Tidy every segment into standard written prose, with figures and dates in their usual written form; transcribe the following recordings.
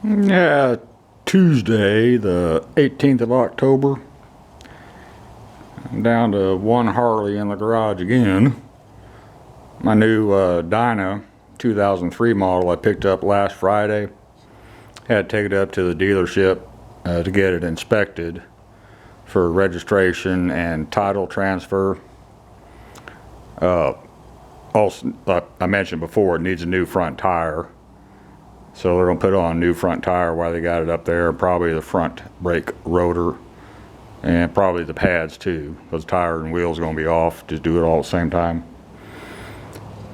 Yeah, Tuesday, the 18th of October. I'm down to one Harley in the garage again. My new Dyna 2003 model I picked up last Friday. Had to take it up to the dealership to get it inspected for registration and title transfer. Also, I mentioned before, it needs a new front tire. So they're going to put on a new front tire while they got it up there, probably the front brake rotor, and probably the pads too, because tire and wheels are going to be off. Just do it all at the same time.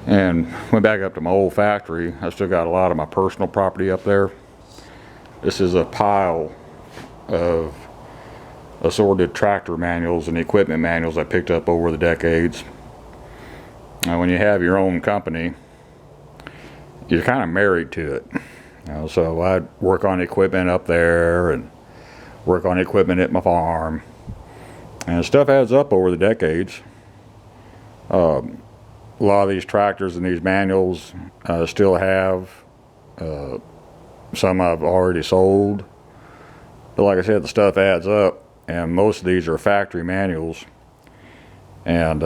And went back up to my old factory. I still got a lot of my personal property up there. This is a pile of assorted tractor manuals and equipment manuals I picked up over the decades. Now, when you have your own company, you're kind of married to it. So I'd work on equipment up there and work on equipment at my farm. And stuff adds up over the decades. A lot of these tractors and these manuals still have. Some I've already sold. But like I said, the stuff adds up. And most of these are factory manuals. And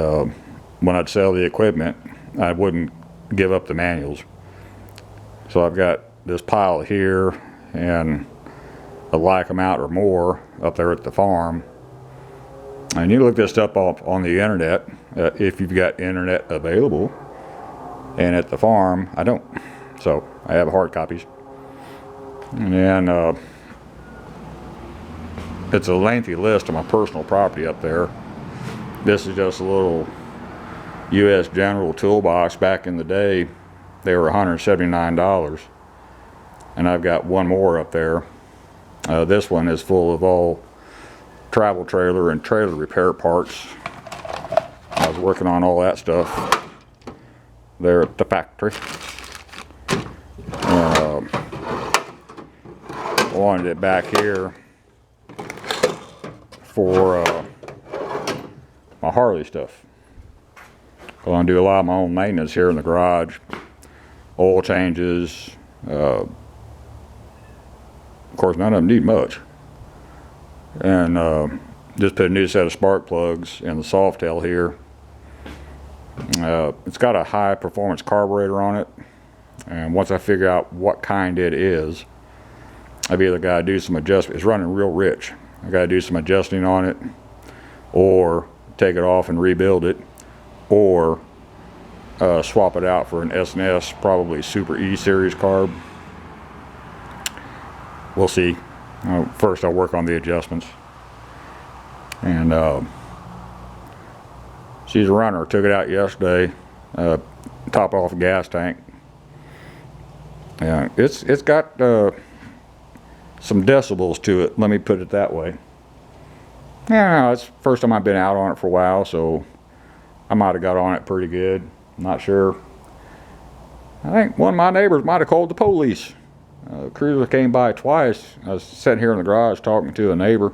when I'd sell the equipment, I wouldn't give up the manuals. So I've got this pile here and a like amount or more up there at the farm. And you look this stuff up on the internet if you've got internet available. And at the farm, I don't. So I have hard copies. And then it's a lengthy list of my personal property up there. This is just a little U.S. General toolbox. Back in the day, they were $179. And I've got one more up there. This one is full of all travel trailer and trailer repair parts. I was working on all that stuff there at the factory. I wanted it back here for my Harley stuff. I'm going to do a lot of my own maintenance here in the garage. Oil changes. Of course, none of them need much. And just put a new set of spark plugs in the soft tail here. It's got a high performance carburetor on it. And once I figure out what kind it is, I've either got to do some adjustment. It's running real rich. I got to do some adjusting on it, or take it off and rebuild it, or swap it out for an S&S, probably Super E series carb. We'll see. First I'll work on the adjustments. And she's a runner. Took it out yesterday, top off a gas tank. Yeah, it's got some decibels to it, let me put it that way. Yeah, it's the first time I've been out on it for a while, so I might have got on it pretty good. I'm not sure. I think one of my neighbors might have called the police. Cruiser came by twice. I was sitting here in the garage talking to a neighbor.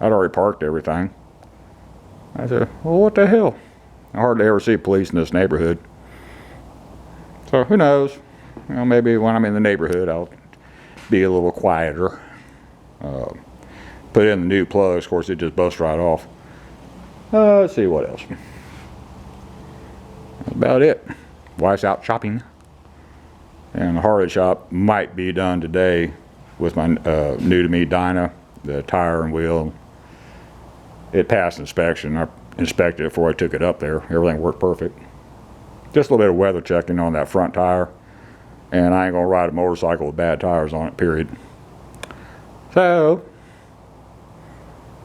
I'd already parked everything. I said, well, what the hell? I hardly ever see police in this neighborhood. So who knows? You know, maybe when I'm in the neighborhood, I'll be a little quieter. Put in the new plugs. Of course, it just busts right off. Let's see what else. That's about it. Wife's out shopping. And the Harley shop might be done today with my new to me Dyna, the tire and wheel. It passed inspection. I inspected it before I took it up there. Everything worked perfect. Just a little bit of weather checking on that front tire. And I ain't gonna ride a motorcycle with bad tires on it, period. So,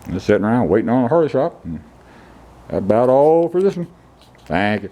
just sitting around waiting on the Harley shop. That's about all for this one. Thank you.